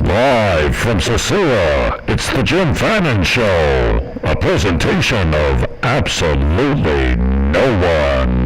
Live from Sosua, it's the Jim Fannon Show, a presentation of absolutely no one.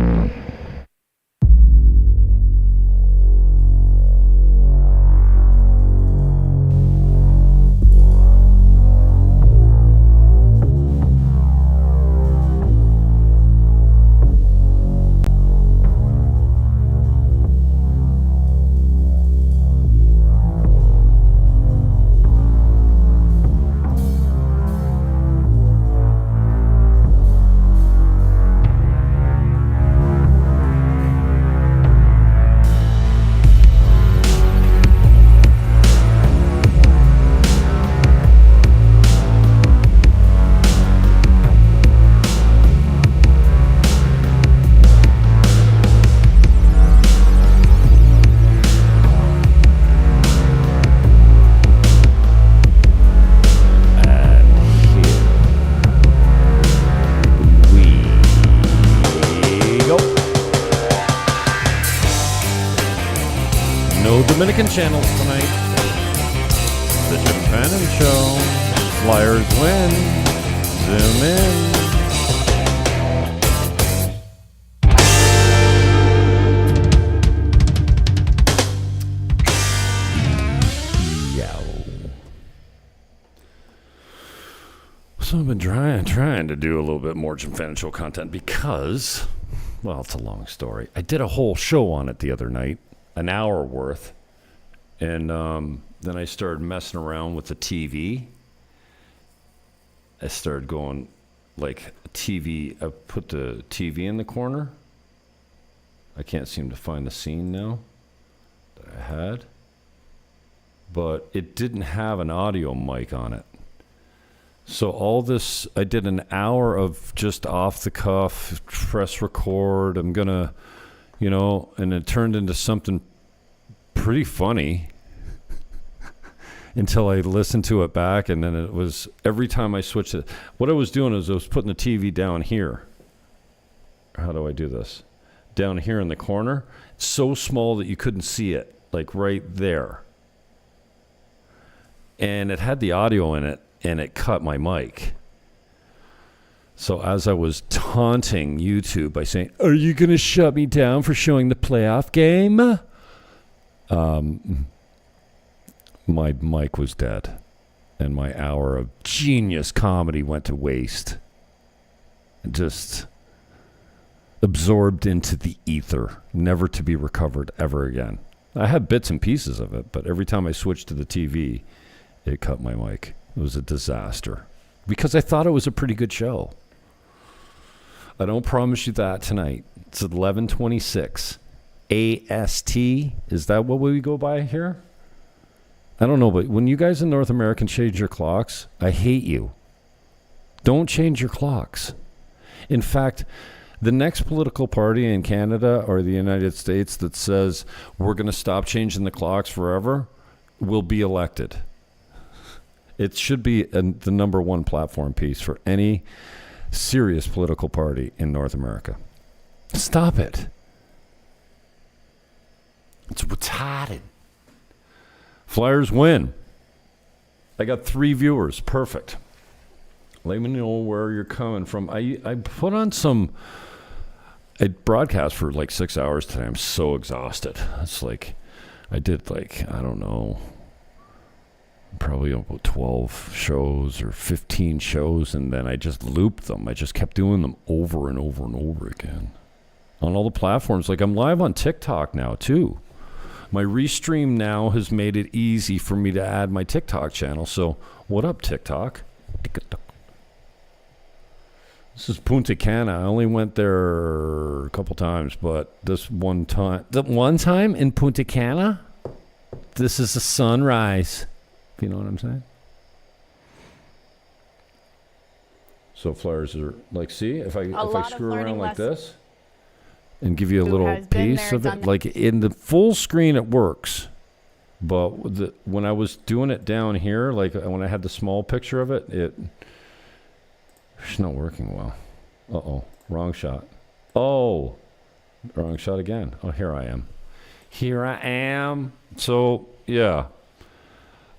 Dominican channels tonight. The Jim Fannon Show. Flyers win. Zoom in. So I've been trying to do a little bit more Jim Fannon Show content because, well, it's a long story. I did a whole show on it the other night, an hour worth. And then I started messing around with the TV. I started going like TV. I put the TV in the corner. I can't seem to find the scene now that I had. But it didn't have an audio mic on it. So all this, I did an hour of just off the cuff, press record. I'm going to, and it turned into something pretty funny until I listened to it back, and then it was every time I switched it. What I was doing is I was putting the TV down here. How do I do this? Down here in the corner. It's so small that you couldn't see it, like right there. And it had the audio in it, and it cut my mic. So as I was taunting YouTube by saying, "Are you going to shut me down for showing the playoff game?" My mic was dead, and my hour of genius comedy went to waste. Just absorbed into the ether, never to be recovered ever again. I had bits and pieces of it, but every time I switched to the TV, it cut my mic. It was a disaster because I thought it was a pretty good show. I don't promise you that tonight. It's 11:26. AST, is that what we go by here? I don't know, but when you guys in North America change your clocks, I hate you. Don't change your clocks. In fact, the next political party in Canada or the United States that says we're going to stop changing the clocks forever will be elected. It should be the number one platform piece for any serious political party in North America. Stop it. It's retarded. Flyers win. I got 3 viewers. Perfect. Let me know where you're coming from. I put on I broadcast for like 6 hours today. I'm so exhausted. It's like, I did I don't know, probably about 12 shows or 15 shows, and then I just looped them. I just kept doing them over and over and over again. On all the platforms. Like I'm live on TikTok now too. My Restream now has made it easy for me to add my TikTok channel. So, what up, TikTok? This is Punta Cana. I only went there a couple times, but this one time in Punta Cana, this is a sunrise. If you know what I'm saying? So, flyers are like, see, if I screw around like this and give you a little piece of it. Like in the full screen, it works. But when I was doing it down here, like when I had the small picture of it, it's not working well. Uh-oh. Wrong shot. Oh. Wrong shot again. Oh, here I am. So, yeah.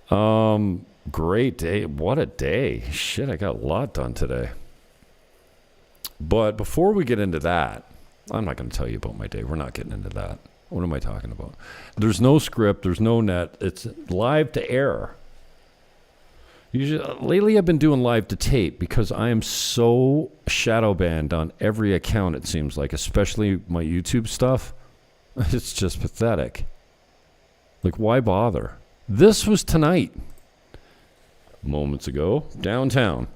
Great day. What a day. Shit, I got a lot done today. But before we get into that, I'm not going to tell you about my day. We're not getting into that. What am I talking about? There's no script. There's no net. It's live to air. Lately, I've been doing live to tape because I am so shadow banned on every account, it seems like, especially my YouTube stuff. It's just pathetic. Like, why bother? This was tonight. Moments ago, downtown.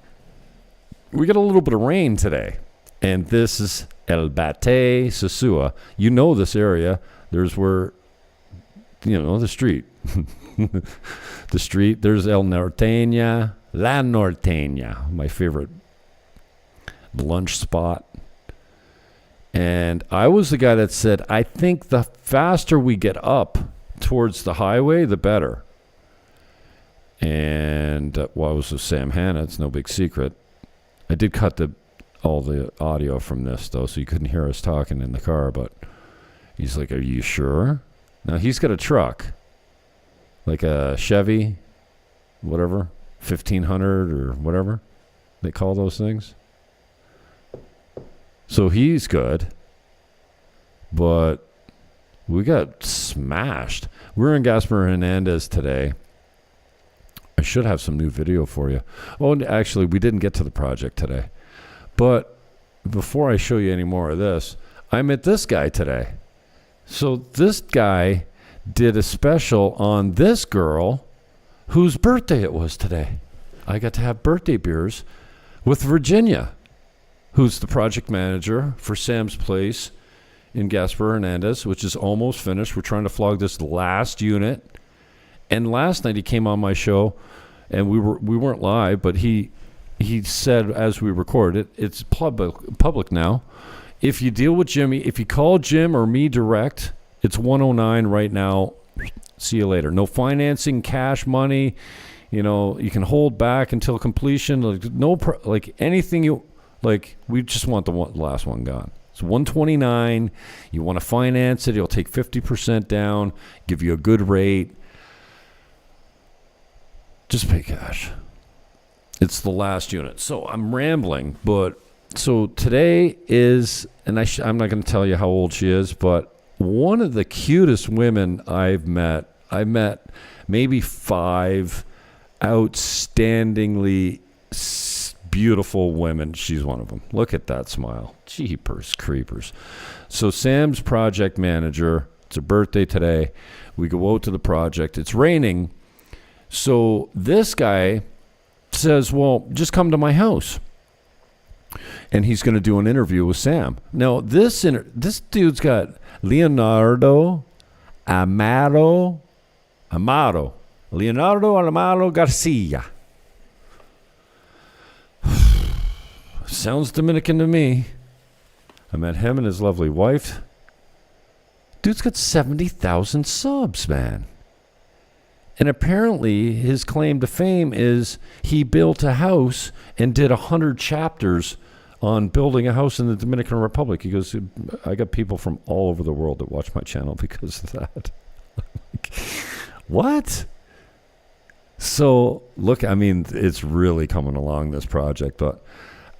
We got a little bit of rain today. And this is El Bate, Sosua. You know this area. There's where, the street. The street. There's El Norteña, La Norteña, my favorite lunch spot. And I was the guy that said, I think the faster we get up towards the highway, the better. And I was with Sam Hanna. It's no big secret. I did cut all the audio from this, though, so you couldn't hear us talking in the car. But he's like, are you sure? Now, he's got a truck, like a Chevy, whatever, 1500 or whatever they call those things. So he's good. But we got smashed. We're in Gaspar, Hernández today. I should have some new video for you. Oh, actually, we didn't get to the project today. But before I show you any more of this, I met this guy today. So this guy did a special on this girl whose birthday it was today. I got to have birthday beers with Virginia, who's the project manager for Sam's Place in Gaspar, Hernández, which is almost finished. We're trying to flog this last unit. And last night he came on my show, and we weren't live, but he said as we recorded, it's public now. If you deal with Jimmy, if you call Jim or me direct, it's 109 right now. See you later. No financing, cash money. You can hold back until completion. Like anything you like. We just want the last one gone. It's 129. You want to finance it? He'll take 50% down. Give you a good rate. Just pay cash. It's the last unit. So I'm rambling, but so today is, and I'm not going to tell you how old she is, but one of the cutest women I've met. I met maybe 5 outstandingly beautiful women. She's one of them. Look at that smile. Jeepers creepers. So Sam's project manager, it's her birthday today. We go out to the project. It's raining. So this guy says, well, just come to my house. And he's going to do an interview with Sam. Now, this dude's got Leonardo Amaro Garcia. Sounds Dominican to me. I met him and his lovely wife. Dude's got 70,000 subs, man. And apparently his claim to fame is he built a house and did 100 chapters on building a house in the Dominican Republic. He goes, I got people from all over the world that watch my channel because of that. What? So, look, I mean, it's really coming along, this project. But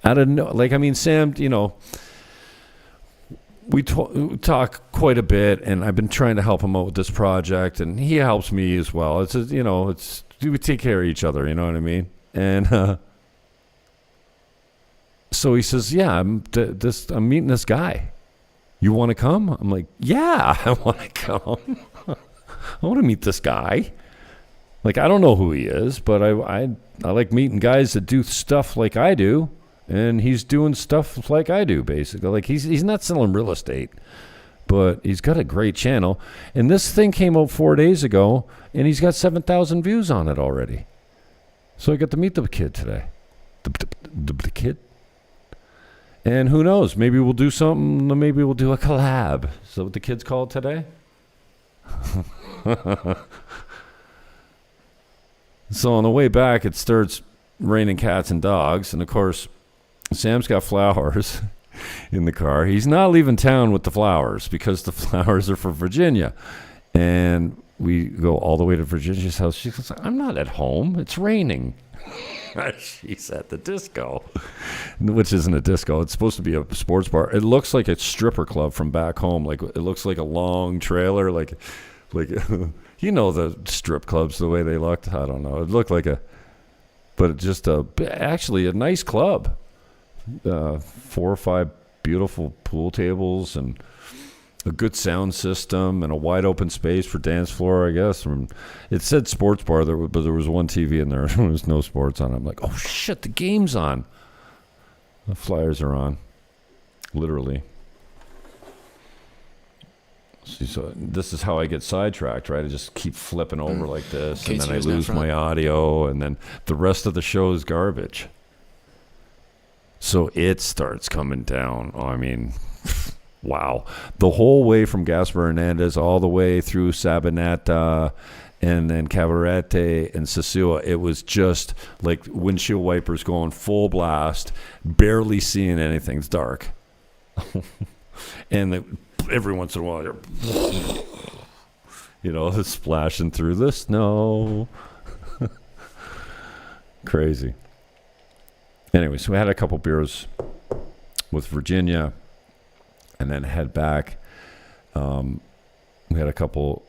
I don't know. Like, I mean, Sam, we talk quite a bit, and I've been trying to help him out with this project, and he helps me as well. It's we take care of each other, you know what I mean? And so he says, "Yeah, I'm meeting this guy. You want to come?" I'm like, "Yeah, I want to come. I want to meet this guy. Like, I don't know who he is, but I like meeting guys that do stuff like I do." And he's doing stuff like I do, basically. Like, he's not selling real estate, but he's got a great channel. And this thing came out 4 days ago, and he's got 7,000 views on it already. So I got to meet the kid today. The kid. And who knows? Maybe we'll do something. Maybe we'll do a collab. Is that what the kid's called today? So on the way back, it starts raining cats and dogs. And, of course, Sam's got flowers in the car. He's not leaving town with the flowers because the flowers are for Virginia. And we go all the way to Virginia's house. She goes, I'm not at home. It's raining. She's at the disco, which isn't a disco. It's supposed to be a sports bar. It looks like a stripper club from back home. Like it looks like a long trailer. Like you know the strip clubs the way they looked. I don't know. It looked like but just actually a nice club. 4 or 5 beautiful pool tables and a good sound system and a wide open space for dance floor, I guess. It said sports bar, but there was one TV in there. There was no sports on. I'm like, oh, shit, the game's on. The Flyers are on, literally. See, so this is how I get sidetracked, right? I just keep flipping over like this, and then I lose my audio, and then the rest of the show is garbage. So it starts coming down. I mean... Wow. The whole way from Gaspar Hernández all the way through Sabaneta and then Cabarete and Sosua, it was just like windshield wipers going full blast, barely seeing anything. It's dark. And every once in a while, it's splashing through the snow. Crazy. Anyway, so we had a couple beers with Virginia. And then head back. We had a couple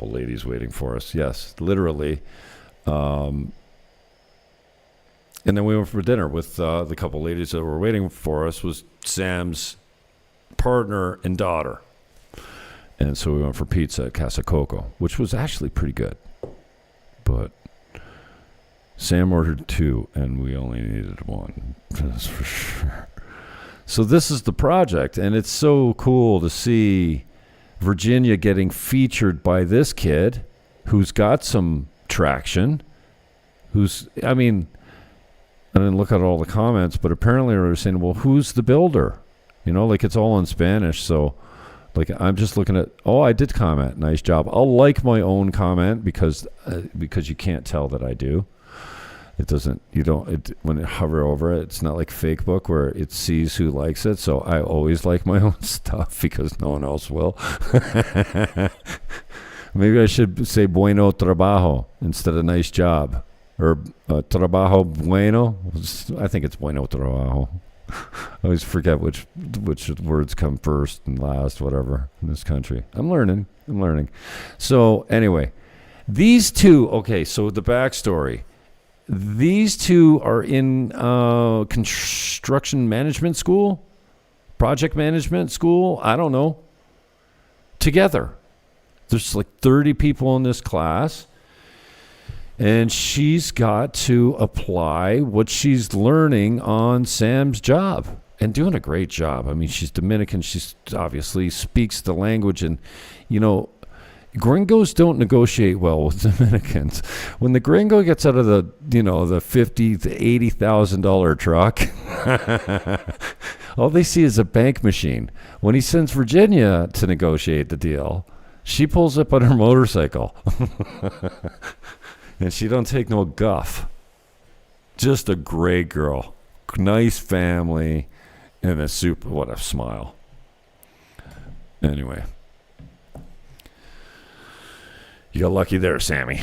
ladies waiting for us. Yes, literally. And then we went for dinner with the couple ladies that were waiting for us. Was Sam's partner and daughter. And so we went for pizza at Casa Coco, which was actually pretty good. But Sam ordered 2, and we only needed 1. That's for sure. So this is the project, and it's so cool to see Virginia getting featured by this kid who's got some traction, I didn't look at all the comments, but apparently they were saying, well, who's the builder? It's all in Spanish, so I'm just looking at, I did comment, nice job. I'll like my own comment because you can't tell that I do. It doesn't, when it hover over it, it's not like Facebook where it sees who likes it. So I always like my own stuff because no one else will. Maybe I should say bueno trabajo instead of nice job. Or trabajo bueno. I think it's bueno trabajo. I always forget which words come first and last, whatever, in this country. I'm learning. So anyway, these two, okay, so the backstory. These two are in construction management school, project management school, I don't know, together. There's like 30 people in this class, and she's got to apply what she's learning on Sam's job and doing a great job. I mean, she's Dominican. She's obviously speaks the language, and, gringos don't negotiate well with Dominicans. When the gringo gets out of the $50,000 to $80,000 truck, all they see is a bank machine. When he sends Virginia to negotiate the deal, she pulls up on her motorcycle, and she don't take no guff. Just a great girl, nice family, and what a smile. Anyway. You got lucky there, Sammy.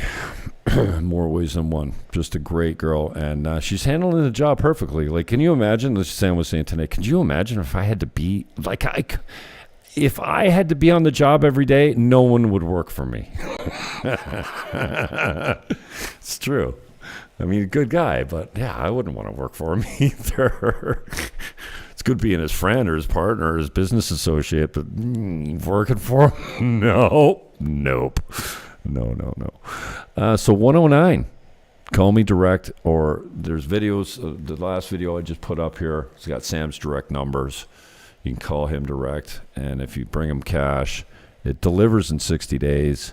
More ways than one. Just a great girl, and she's handling the job perfectly. Like, can you imagine? As Sam was saying tonight, can you imagine if I had to be if I had to be on the job every day? No one would work for me. It's true. I mean, good guy, but yeah, I wouldn't want to work for him either. It's good being his friend or his partner or his business associate, but working for him? Nope. No. So 109, call me direct, or there's videos. The last video I just put up here, it's got Sam's direct numbers. You can call him direct, and if you bring him cash, it delivers in 60 days.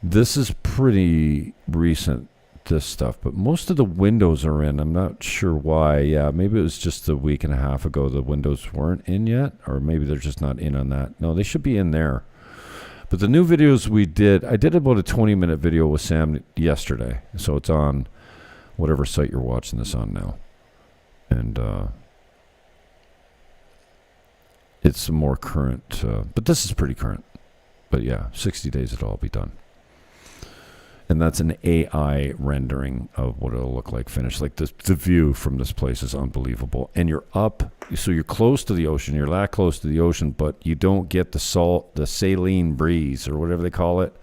This is pretty recent, this stuff, but most of the windows are in. I'm not sure why. Yeah, maybe it was just a week and a half ago the windows weren't in yet, or maybe they're just not in on that. No, they should be in there. But the new videos I did about a 20-minute video with Sam yesterday, so it's on whatever site you're watching this on now. And it's more current, but this is pretty current. But yeah, 60 days it'll all be done. And that's an AI rendering of what it'll look like finished. Like the view from this place is unbelievable. And you're up, so you're close to the ocean. You're that close to the ocean, but you don't get the saline breeze or whatever they call it,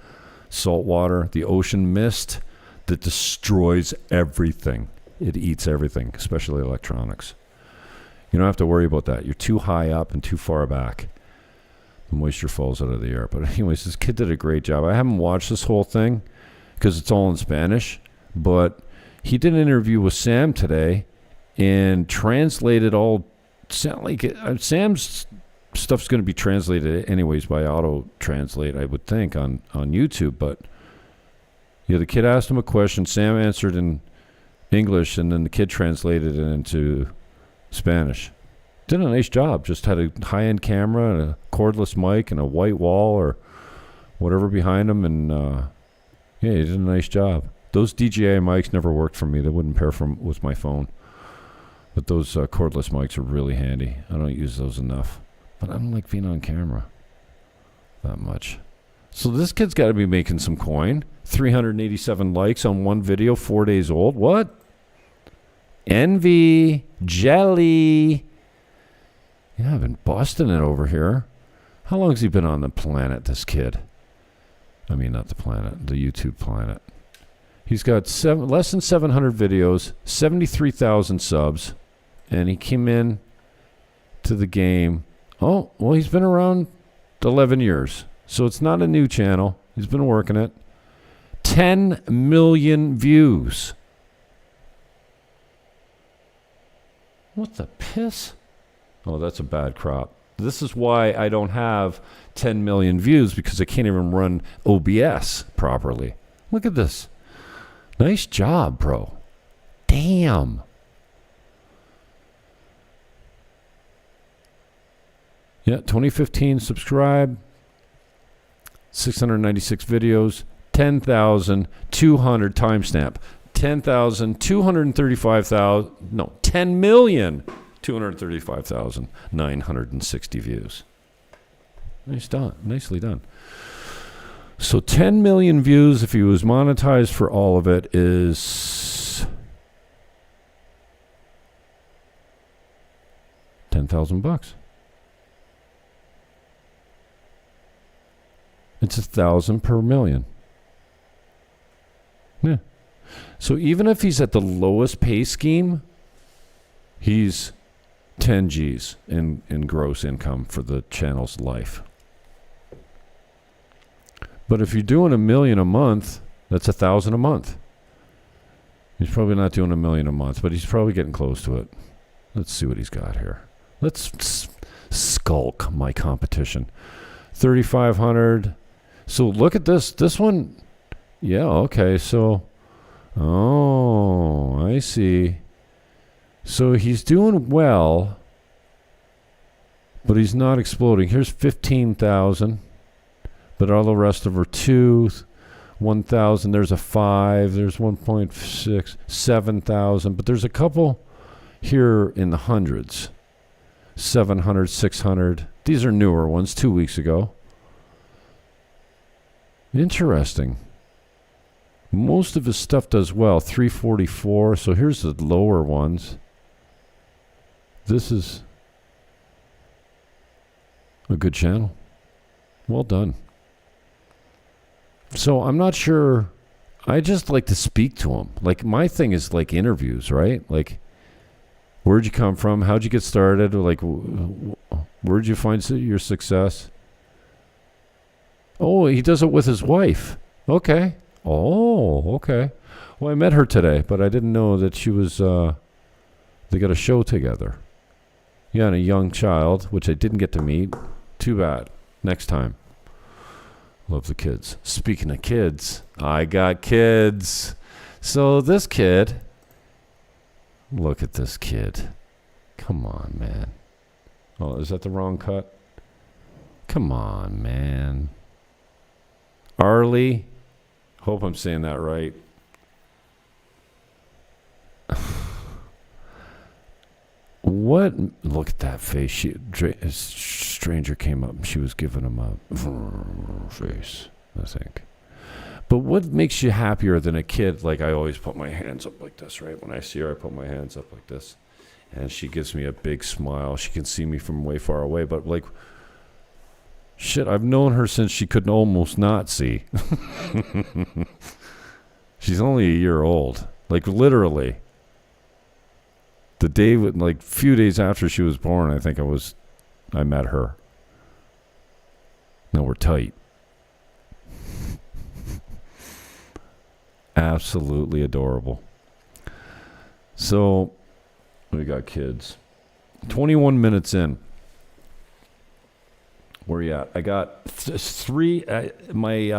salt water, the ocean mist that destroys everything. It eats everything, especially electronics. You don't have to worry about that. You're too high up and too far back. The moisture falls out of the air. But anyways, this kid did a great job. I haven't watched this whole thing because it's all in Spanish, but he did an interview with Sam today and translated all. Sam's stuff's going to be translated anyways by auto translate, I would think, on YouTube. But yeah, the kid asked him a question. Sam answered in English, and then the kid translated it into Spanish. Did a nice job. Just had a high-end camera and a cordless mic and a white wall or whatever behind him, and yeah, he did a nice job. Those DJI mics never worked for me. They wouldn't pair with my phone. But those cordless mics are really handy. I don't use those enough. But I don't like being on camera that much. So this kid's got to be making some coin. 387 likes on one video, 4 days old. What? Envy. Jelly. Yeah, I've been busting it over here. How long has he been on the planet, this kid? I mean, not the planet, the YouTube planet. He's got less than 700 videos, 73,000 subs, and he came in to the game. Oh, well, he's been around 11 years, so it's not a new channel. He's been working it. 10 million views. What the piss? Oh, that's a bad crop. This is why I don't have 10 million views, because I can't even run OBS properly. Look at this. Nice job, bro. Damn. Yeah, 2015 subscribe. 696 videos. 10,200 timestamp. 10,235,000. No, 10,235,960 views. Nicely done. So 10 million views, if he was monetized for all of it, is $10,000. It's 1,000 per million. Yeah. So even if he's at the lowest pay scheme, he's 10 G's in gross income for the channel's life. But if you're doing $1 million a month, that's $1,000 a month. He's probably not doing $1 million a month, but he's probably getting close to it. Let's see what he's got here. Let's skulk my competition. 3,500. So look at this. This one. Yeah, okay. So, oh, I see. So he's doing well, but he's not exploding. Here's 15,000. But all the rest of her 2, 1,000. There's a 5. There's 1.6, 7,000. But there's a couple here in the hundreds. 700, 600. These are newer ones, 2 weeks ago. Interesting. Most of his stuff does well. 344. So here's the lower ones. This is a good channel. Well done. So I'm not sure. I just like to speak to him. Like, my thing is like interviews, right? Like, where'd you come from? How'd you get started? Like, where'd you find your success? Oh, he does it with his wife. Okay. Oh, okay. Well, I met her today, but I didn't know that she was, they got a show together. Yeah, and a young child, which I didn't get to meet. Too bad. Next time. Love the kids. Speaking of kids, I got kids. So this kid, look at this kid. Come on, man. Oh, is that the wrong cut? Come on, man. Arlie. Hope I'm saying that right. What? Look at that face. stranger came up and she was giving him a face, I think. But what makes you happier than a kid? Like, I always put my hands up like this, right? When I see her, I put my hands up like this. And she gives me a big smile. She can see me from way far away. But, like, shit, I've known her since she could almost not see. She's only a year old. Like, literally. The day, like, few days after she was born, I think I met her. Now we're tight. Absolutely adorable. So, we got kids. 21 minutes in. Where you at? I got three. My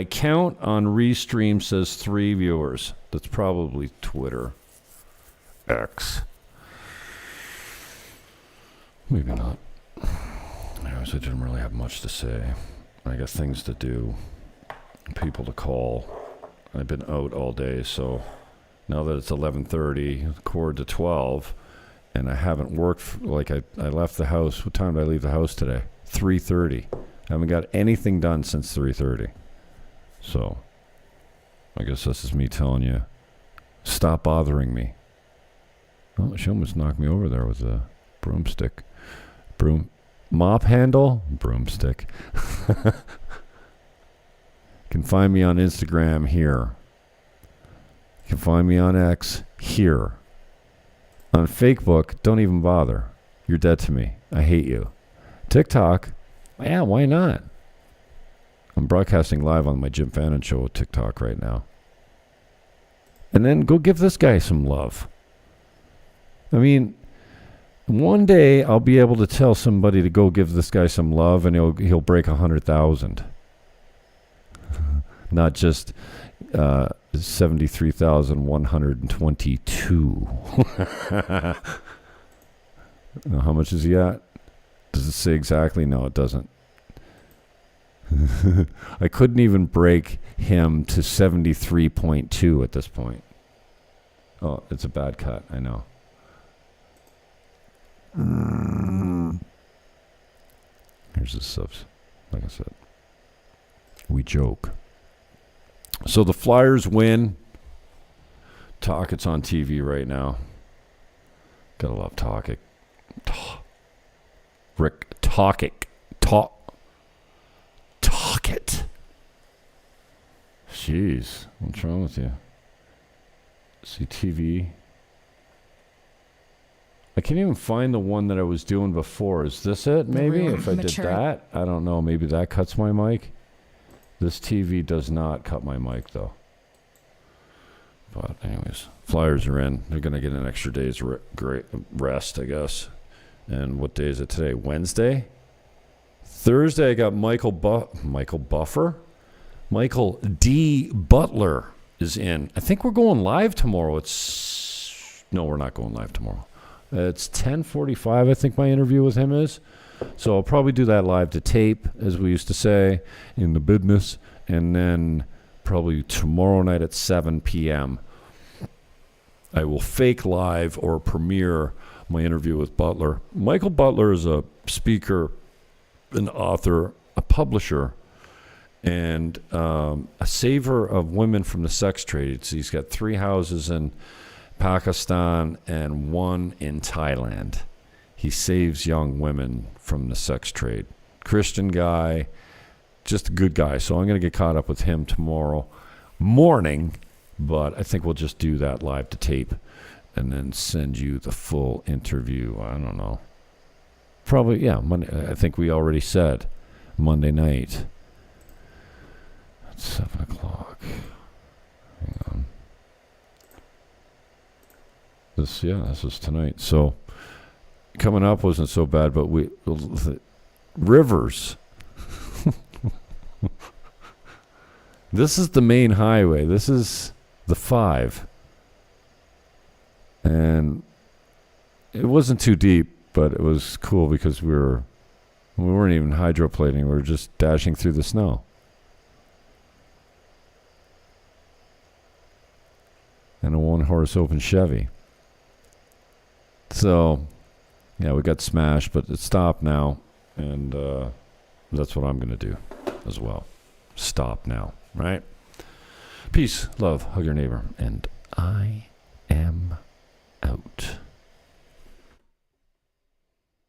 count on Restream says 3 viewers. That's probably Twitter. X. Maybe not. Anyways, I didn't really have much to say. I got things to do. People to call. I've been out all day, so now that it's 11:30, quarter to 12, and I haven't worked. I left the house. What time did I leave the house today? 3:30. I haven't got anything done since 3:30. So, I guess this is me telling you, stop bothering me. Oh, she almost knocked me over there with a broomstick. Mop handle? Broomstick. You can find me on Instagram here. You can find me on X here. On Facebook, don't even bother. You're dead to me. I hate you. TikTok, yeah, why not? I'm broadcasting live on my Jim Fannon show with TikTok right now. And then go give this guy some love. I mean, one day I'll be able to tell somebody to go give this guy some love, and he'll break 100,000. Not just 73,122. How much is he at? Does it say exactly? No, it doesn't. I couldn't even break him to 73.2 at this point. Oh, it's a bad cut. I know. Here's the subs. Like I said, we joke. So the Flyers win. It's on TV right now. Gotta love Talkic. Rick Talkic. Talk it. Jeez, what's wrong with you? See TV. I can't even find the one that I was doing before. Is this it? Maybe if I did that, I don't know. Maybe that cuts my mic. This TV does not cut my mic though. But anyways, Flyers are in. They're gonna get an extra day's great rest, I guess. And what day is it today? Wednesday. Thursday, I got Michael D. Butler is in. I think we're going live tomorrow. No, we're not going live tomorrow. It's 10:45, I think my interview with him is. So I'll probably do that live to tape, as we used to say in the business. And then probably tomorrow night at 7 p.m., I will fake live or premiere my interview with Butler. Michael Butler is a speaker, an author, a publisher, and a saver of women from the sex trade. So he's got 3 houses in Pakistan and 1 in Thailand. He saves young women from the sex trade. Christian guy, just a good guy. So I'm going to get caught up with him tomorrow morning, but I think we'll just do that live to tape and then send you the full interview. I don't know. Probably, yeah, Monday. I think we already said Monday night at 7 o'clock. Hang on. This is tonight. So coming up wasn't so bad, but Rivers. This is the main highway. This is the 5. And it wasn't too deep, but it was cool because we weren't even hydroplaning. We were just dashing through the snow. And a 1-horse open Chevy. So, yeah, we got smashed, but it stopped now. And that's what I'm going to do as well. Stop now, right? Peace, love, hug your neighbor, and I am out.